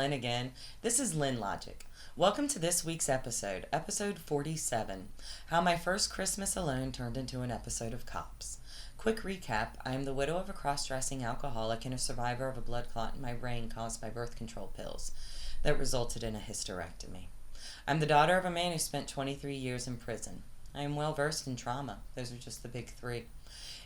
Lynn again. This is Lynn Logic. Welcome to this week's episode 47, How My First Christmas Alone Turned into an Episode of Cops. Quick recap, I am the widow of a cross-dressing alcoholic and a survivor of a blood clot in my brain caused by birth control pills that resulted in a hysterectomy. I'm the daughter of a man who spent 23 years in prison. I am well versed in trauma. Those are just the big three.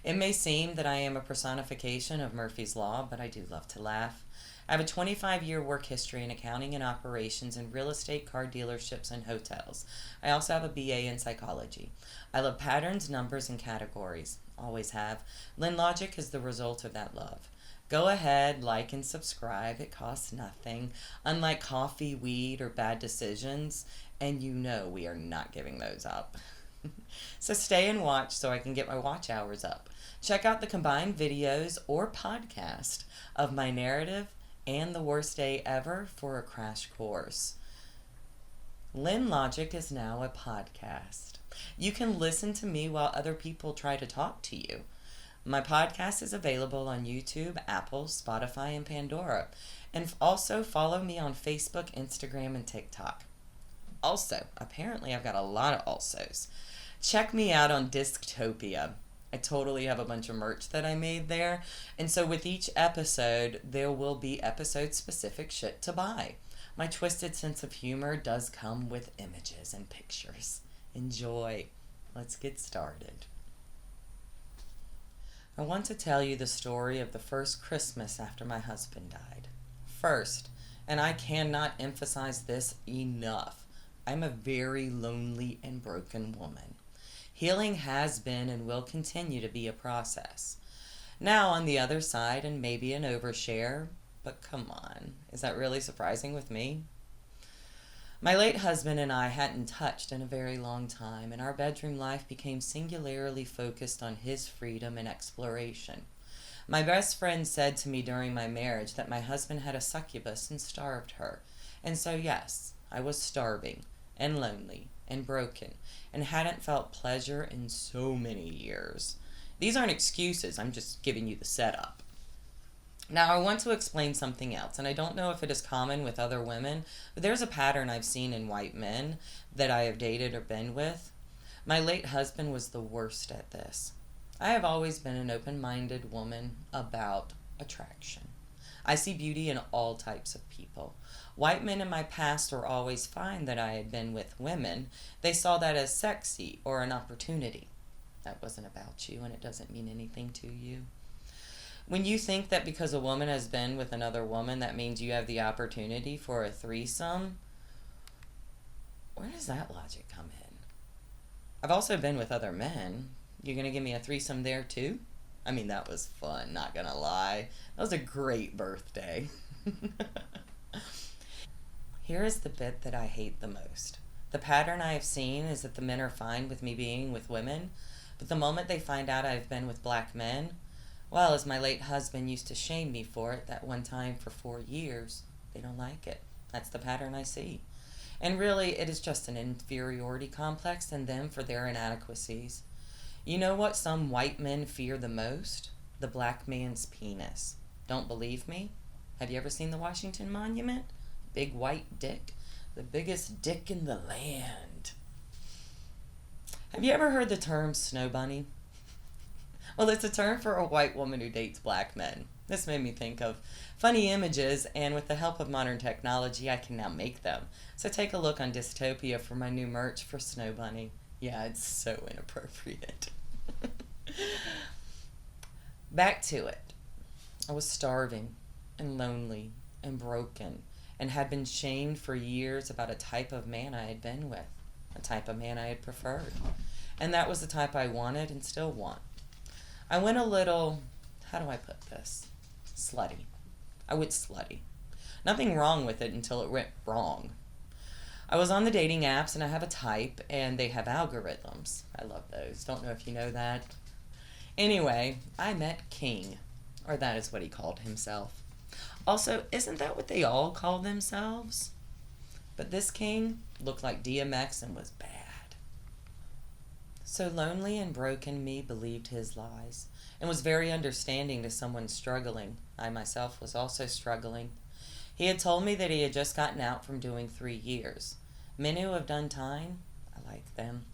It may seem that I am a personification of Murphy's Law, but I do love to laugh. I have a 25-year work history in accounting and operations in real estate, car dealerships, and hotels. I also have a BA in psychology. I love patterns, numbers, and categories. Always have. Lynn Logic is the result of that love. Go ahead, like and subscribe. It costs nothing. Unlike coffee, weed, or bad decisions, and you know we are not giving those up. So stay and watch so I can get my watch hours up. Check out the combined videos or podcast of my narrative and the worst day ever for a crash course. Lynn Logic is now a podcast. You can listen to me while other people try to talk to you. My podcast is available on YouTube, Apple, Spotify, and Pandora. And also follow me on Facebook, Instagram, and TikTok. Also, apparently I've got a lot of alsos. Check me out on Disctopia. I totally have a bunch of merch that I made there. And so with each episode, there will be episode-specific shit to buy. My twisted sense of humor does come with images and pictures. Enjoy. Let's get started. I want to tell you the story of the first Christmas after my husband died. First, and I cannot emphasize this enough, I'm a very lonely and broken woman. Healing has been and will continue to be a process. Now on the other side, and maybe an overshare, but come on, is that really surprising with me? My late husband and I hadn't touched in a very long time, and our bedroom life became singularly focused on his freedom and exploration. My best friend said to me during my marriage that my husband had a succubus and starved her. And so yes, I was starving and lonely and broken and hadn't felt pleasure in so many years. These aren't excuses, I'm just giving you the setup. Now I want to explain something else, and I don't know if it is common with other women, but there's a pattern I've seen in white men that I have dated or been with. My late husband was the worst at this. I have always been an open-minded woman about attraction. I see beauty in all types of people. White men in my past were always fine that I had been with women. They saw that as sexy or an opportunity. That wasn't about you, and it doesn't mean anything to you. When you think that because a woman has been with another woman, that means you have the opportunity for a threesome, where does that logic come in? I've also been with other men. You're going to give me a threesome there too? I mean, that was fun, not going to lie. That was a great birthday. Here is the bit that I hate the most. The pattern I have seen is that the men are fine with me being with women, but the moment they find out I've been with black men, well, as my late husband used to shame me for it that one time for 4 years, they don't like it. That's the pattern I see. And really, it is just an inferiority complex in them for their inadequacies. You know what some white men fear the most? The black man's penis. Don't believe me? Have you ever seen the Washington Monument? Big white dick. The biggest dick in the land. Have you ever heard the term snow bunny? Well, it's a term for a white woman who dates black men. This made me think of funny images, and with the help of modern technology, I can now make them. So take a look on Dystopia for my new merch for Snow Bunny. Yeah, it's so inappropriate. Back to it. I was starving and lonely and broken and had been shamed for years about a type of man I had been with, a type of man I had preferred. And that was the type I wanted and still want. I went a little, how do I put this? Slutty. I went slutty. Nothing wrong with it until it went wrong. I was on the dating apps and I have a type and they have algorithms. I love those. Don't know if you know that. Anyway, I met King, or that is what he called himself. Also, isn't that what they all call themselves? But this King looked like DMX and was bad. So lonely and broken, me believed his lies and was very understanding to someone struggling. I myself was also struggling. He had told me that he had just gotten out from doing 3 years. Men who have done time, I like them.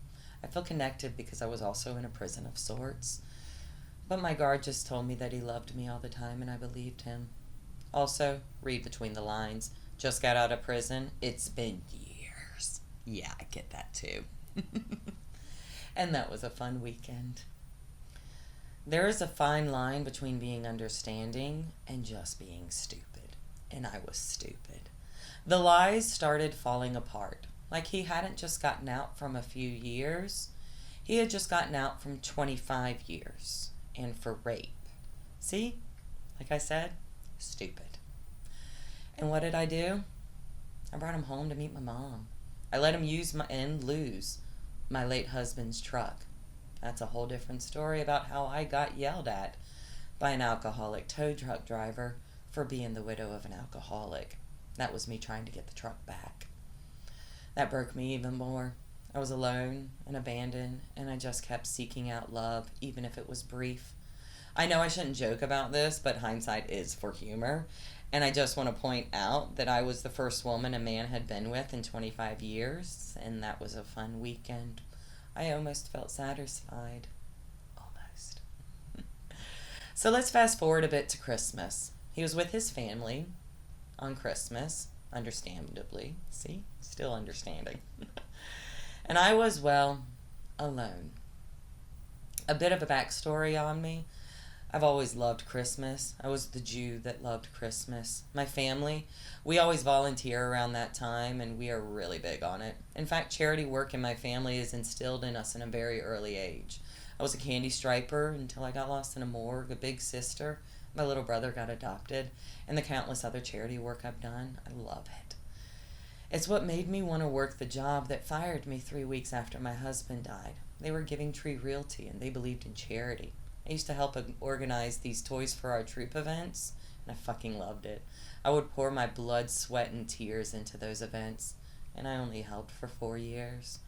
I feel connected because I was also in a prison of sorts. But my guard just told me that he loved me all the time, and I believed him. Also, read between the lines. Just got out of prison. It's been years. Yeah, I get that too. And that was a fun weekend. There is a fine line between being understanding and just being stupid. And I was stupid. The lies started falling apart. Like he hadn't just gotten out from a few years. He had just gotten out from 25 years. And for rape. See? Like I said, stupid. And what did I do? I brought him home to meet my mom. I let him use and lose my late husband's truck. That's a whole different story about how I got yelled at by an alcoholic tow truck driver for being the widow of an alcoholic. That was me trying to get the truck back. That broke me even more. I was alone and abandoned, and I just kept seeking out love, even if it was brief. I know I shouldn't joke about this, but hindsight is for humor. And I just want to point out that I was the first woman a man had been with in 25 years, and that was a fun weekend. I almost felt satisfied. Almost. So let's fast forward a bit to Christmas. He was with his family on Christmas, understandably. See? Still understanding. And I was, well, alone. A bit of a backstory on me. I've always loved Christmas. I was the Jew that loved Christmas. My family, we always volunteer around that time, and we are really big on it. In fact, charity work in my family is instilled in us in a very early age. I was a candy striper until I got lost in a morgue, a big sister. My little brother got adopted, and the countless other charity work I've done. I love it. It's what made me want to work the job that fired me 3 weeks after my husband died. They were Giving Tree Realty, and they believed in charity. I used to help organize these Toys for Our Troop events, and I fucking loved it. I would pour my blood, sweat, and tears into those events, and I only helped for 4 years.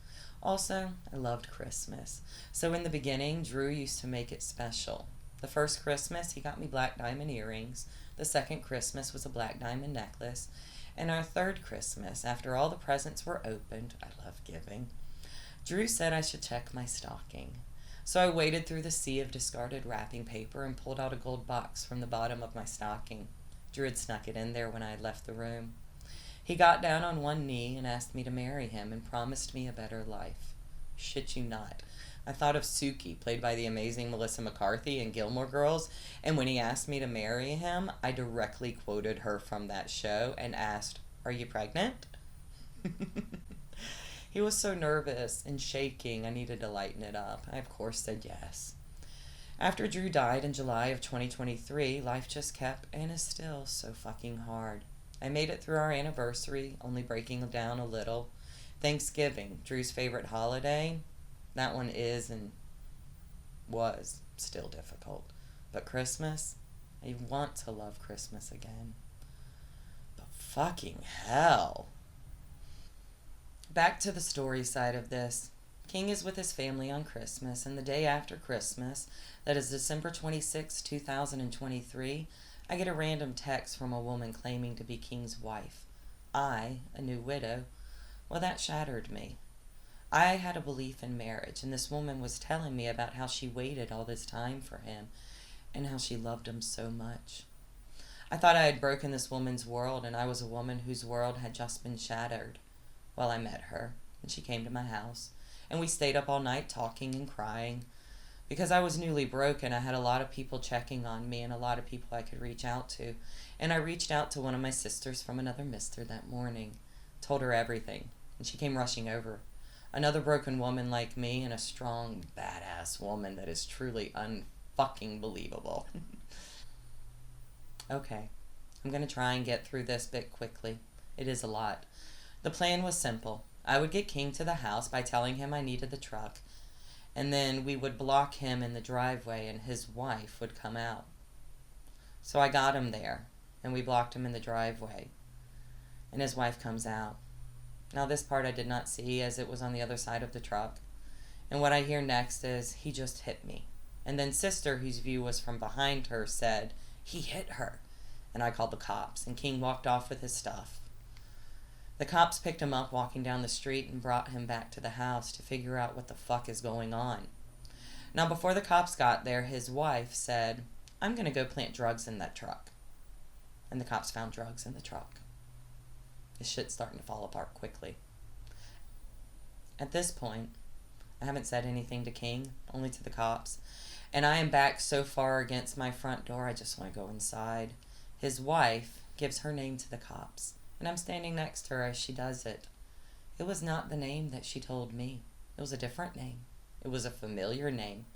Also, I loved Christmas. So in the beginning, Drew used to make it special. The first Christmas, he got me black diamond earrings. The second Christmas was a black diamond necklace. And our third Christmas, after all the presents were opened, I love giving, Drew said I should check my stocking. So I waded through the sea of discarded wrapping paper and pulled out a gold box from the bottom of my stocking. Drew had snuck it in there when I had left the room. He got down on one knee and asked me to marry him and promised me a better life. Shit you not. I thought of Suki, played by the amazing Melissa McCarthy in Gilmore Girls, and when he asked me to marry him, I directly quoted her from that show and asked, "Are you pregnant?" He was so nervous and shaking, I needed to lighten it up. I, of course, said yes. After Drew died in July of 2023, life just kept and is still so fucking hard. I made it through our anniversary, only breaking down a little. Thanksgiving, Drew's favorite holiday, that one is and was still difficult. But Christmas, I want to love Christmas again. But fucking hell. Back to the story side of this. King is with his family on Christmas, and the day after Christmas, that is December 26, 2023, I get a random text from a woman claiming to be King's wife. I, a new widow, well, that shattered me. I had a belief in marriage, and this woman was telling me about how she waited all this time for him, and how she loved him so much. I thought I had broken this woman's world, and I was a woman whose world had just been shattered. Well, I met her, and she came to my house, and we stayed up all night talking and crying. Because I was newly broken, I had a lot of people checking on me and a lot of people I could reach out to. And I reached out to one of my sisters from another mister that morning, told her everything, and she came rushing over. Another broken woman like me and a strong, badass woman that is truly unfucking believable. Okay, I'm going to try and get through this bit quickly. It is a lot. The plan was simple. I would get King to the house by telling him I needed the truck, and then we would block him in the driveway and his wife would come out. So I got him there, and we blocked him in the driveway, and his wife comes out. Now this part I did not see as it was on the other side of the truck, and what I hear next is, "He just hit me." And then sister, whose view was from behind her, said, "He hit her." and I called the cops, and King walked off with his stuff. The cops picked him up walking down the street and brought him back to the house to figure out what the fuck is going on. Now, before the cops got there, his wife said, "I'm going to go plant drugs in that truck." And the cops found drugs in the truck. His shit's starting to fall apart quickly. At this point, I haven't said anything to King, only to the cops. And I am back so far against my front door, I just want to go inside. His wife gives her name to the cops, and I'm standing next to her as she does it. It was not the name that she told me. It was a different name. It was a familiar name.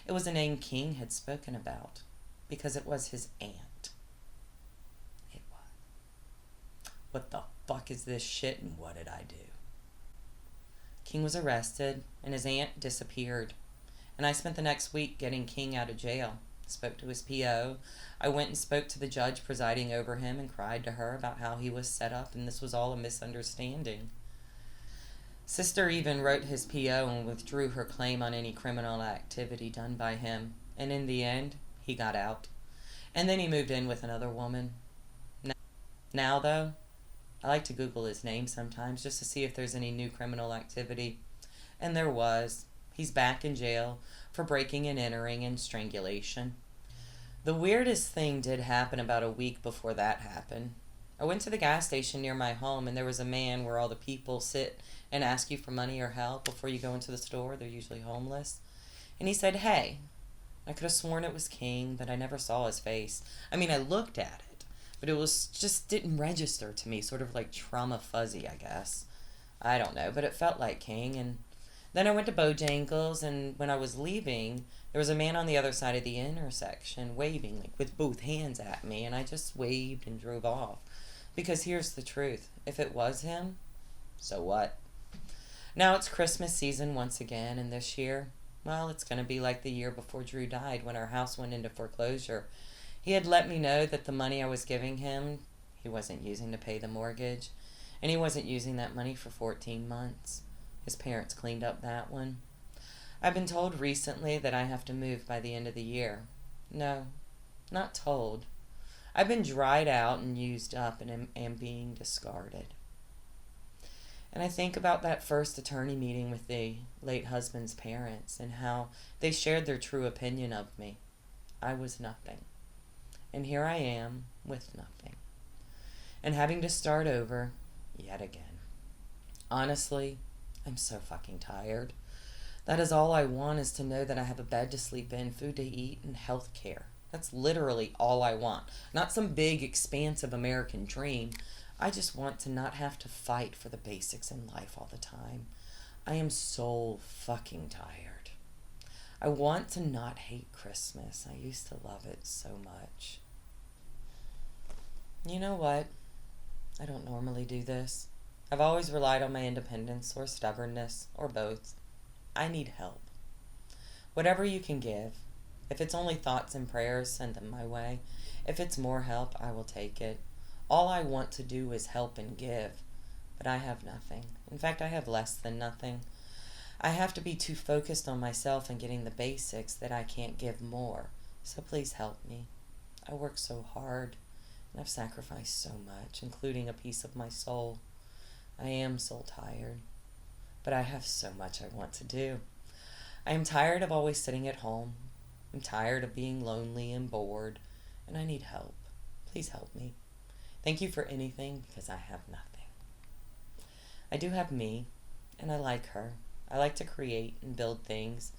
It was a name King had spoken about, because it was his aunt. It was. What the fuck is this shit, and what did I do? King was arrested, and his aunt disappeared. And I spent the next week getting King out of jail. Spoke to his PO. I went and spoke to the judge presiding over him and cried to her about how he was set up, and this was all a misunderstanding. Sister even wrote his PO and withdrew her claim on any criminal activity done by him. And in the end, he got out. And then he moved in with another woman. Now though, I like to Google his name sometimes just to see if there's any new criminal activity. And there was. He's back in jail for breaking and entering and strangulation. The weirdest thing did happen about a week before that happened. I went to the gas station near my home, and there was a man where all the people sit and ask you for money or help before you go into the store. They're usually homeless. And he said, "Hey." I could have sworn it was King, but I never saw his face. I mean, I looked at it, but it was just didn't register to me, sort of like trauma fuzzy, I guess. I don't know, but it felt like King. And then I went to Bojangles, and when I was leaving, there was a man on the other side of the intersection waving, like with both hands at me, and I just waved and drove off. Because here's the truth. If it was him, so what? Now it's Christmas season once again, and this year, well, it's going to be like the year before Drew died when our house went into foreclosure. He had let me know that the money I was giving him, he wasn't using to pay the mortgage, and he wasn't using that money for 14 months. His parents cleaned up that one. I've been told recently that I have to move by the end of the year. No, not told. I've been dried out and used up and am being discarded. And I think about that first attorney meeting with the late husband's parents and how they shared their true opinion of me. I was nothing. And here I am with nothing. And having to start over yet again. Honestly, I'm so fucking tired. That is all I want, is to know that I have a bed to sleep in, food to eat, and health care. That's literally all I want. Not some big, expansive American dream. I just want to not have to fight for the basics in life all the time. I am so fucking tired. I want to not hate Christmas. I used to love it so much. You know what? I don't normally do this. I've always relied on my independence or stubbornness or both. I need help. Whatever you can give. If it's only thoughts and prayers, send them my way. If it's more help, I will take it. All I want to do is help and give, but I have nothing. In fact, I have less than nothing. I have to be too focused on myself and getting the basics that I can't give more. So please help me. I work so hard, and I've sacrificed so much, including a piece of my soul. I am soul tired, but I have so much I want to do. I am tired of always sitting at home. I'm tired of being lonely and bored, and I need help. Please help me. Thank you for anything, because I have nothing. I do have me, and I like her. I like to create and build things.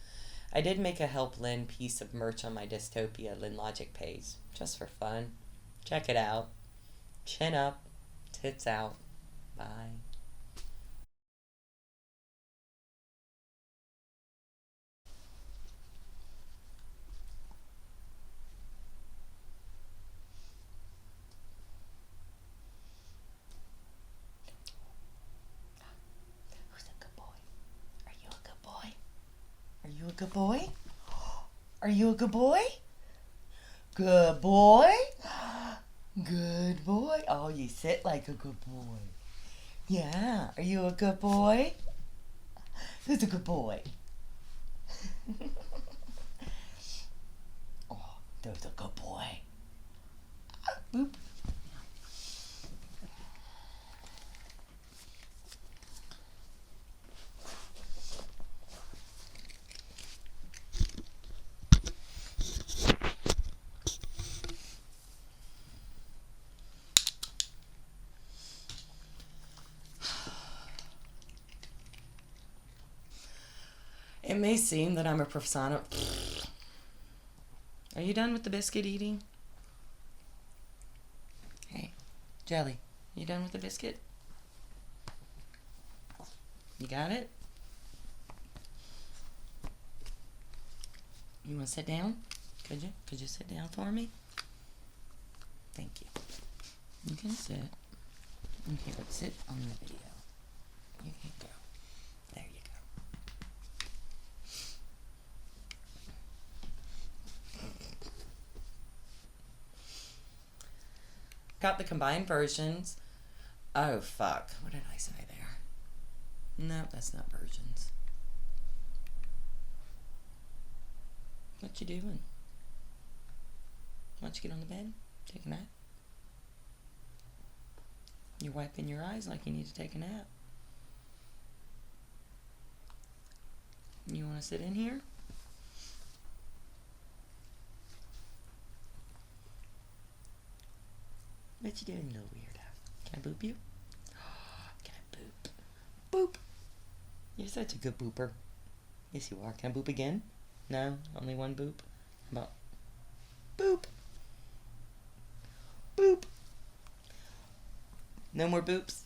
I did make a Help Lynn piece of merch on my Dystopia Lynn Logic page, just for fun. Check it out. Chin up, tits out. Bye. Who's a good boy? Are you a good boy? Are you a good boy? Are you a good boy? Good boy? Good boy. Oh, you sit like a good boy. Yeah. Are you a good boy? Who's a good boy? Oh, there's a good boy. Boop. It may seem that I'm a persona. Are you done with the biscuit eating? Hey, Jelly, you done with the biscuit? You got it? You want to sit down? Could you? Could you sit down for me? Thank you. You can sit. Okay, let's sit on the video. You can go. There you go. Got the combined versions. Oh, fuck. What did I say there? No, that's not versions. What you doing? Why don't you get on the bed? Take a nap? You're wiping your eyes like you need to take a nap. You want to sit in here? What you doing, little weirdo? Can I boop you? Can I boop? Boop! You're such a good booper. Yes, you are. Can I boop again? No? Only one boop? How about boop? Boop! No more boops?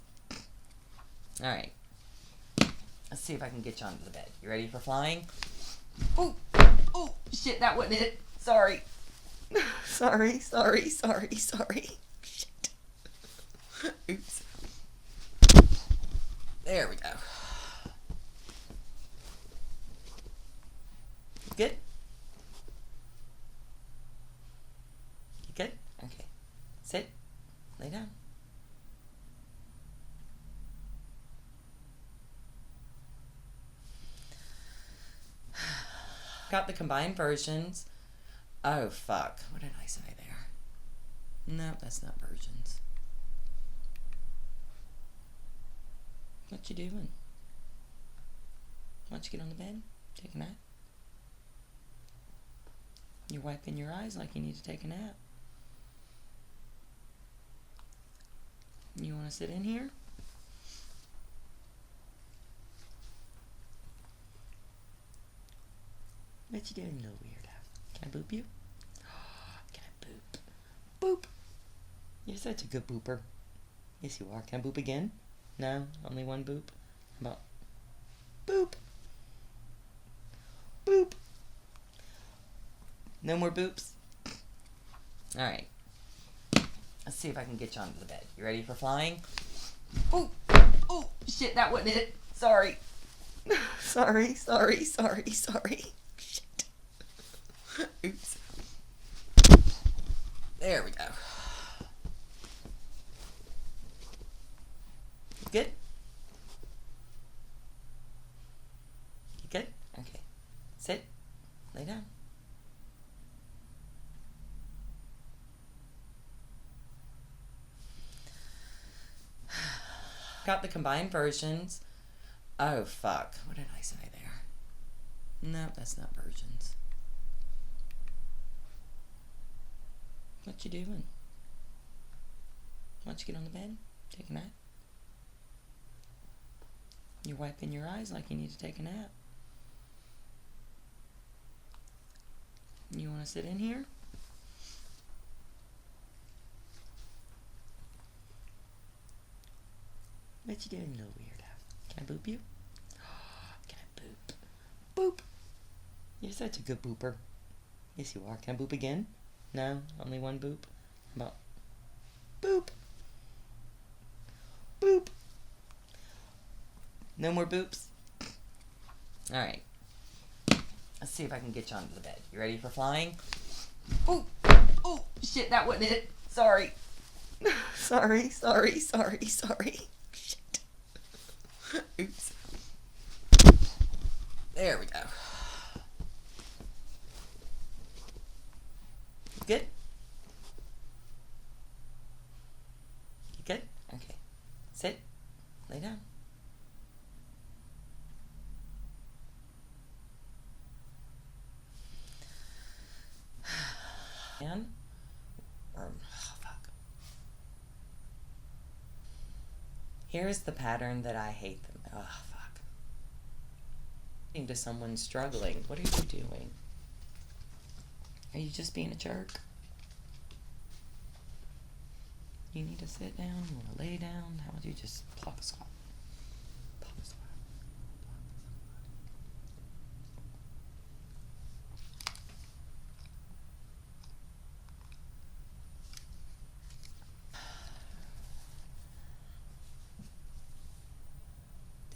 Alright. Let's see if I can get you onto the bed. You ready for flying? Oh! Oh! Shit, that wasn't it. Sorry. Sorry. Shit. Oops. There we go. Good? You good? Okay. Sit. Lay down. Got the combined versions. Oh, fuck. What did I say there? No, that's not versions. What you doing? Why don't you get on the bed? Take a nap? You're wiping your eyes like you need to take a nap. You want to sit in here? What you doing, little weirdo? Can I boop you? Can I boop? Boop! You're such a good booper. Yes, you are. Can I boop again? No? Only one boop? How about boop? Boop! No more boops? Alright. Let's see if I can get you onto the bed. You ready for flying? Oh! Oh! Shit, that wasn't it. Sorry. Sorry. Shit. Oops. There we go. Good? You good? Okay. Sit. Lay down. Got the combined versions. Oh, fuck. What did I say there? No, that's not versions. What you doing? Why don't you get on the bed? Take a nap? You're wiping your eyes like you need to take a nap. You want to sit in here? What you doing, little weirdo? Can I boop you? Can I boop? Boop! You're such a good booper. Yes, you are. Can I boop again? No? Only one boop? How about boop? Boop! No more boops? Alright. Let's see if I can get you onto the bed. You ready for flying? Oh! Oh! Shit, that wasn't it. Sorry. Sorry. Shit. Oops. There we go. Good? You good? Okay. Sit. Lay down. And fuck. Here's the pattern that I hate them. Oh, fuck. To someone struggling. What are you doing? Are you just being a jerk? You need to sit down? You want to lay down? How would you just plop a squat? Plop a squat.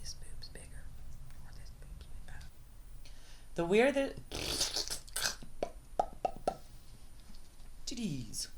This boob's bigger. Or this boob's better. The weirdest... Jeez.